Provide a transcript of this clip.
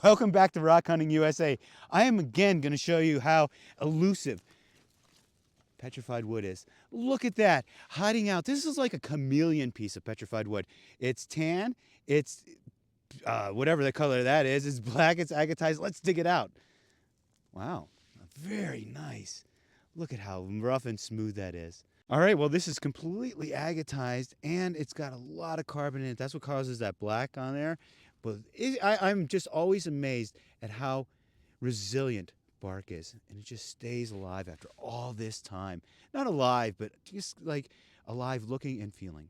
Welcome back to Rock Hunting USA. I am again going to show you how elusive petrified wood is. Look at that, hiding out. This is like a chameleon piece of petrified wood. It's tan, it's whatever the color that is. It's black, it's agatized. Let's dig it out. Wow, very nice. Look at how rough and smooth that is. All right, well, this is completely agatized and it's got a lot of carbon in it. That's what causes that black on there. But I'm just always amazed at how resilient bark is. And it just stays alive after all this time. Not alive, but just like alive looking and feeling.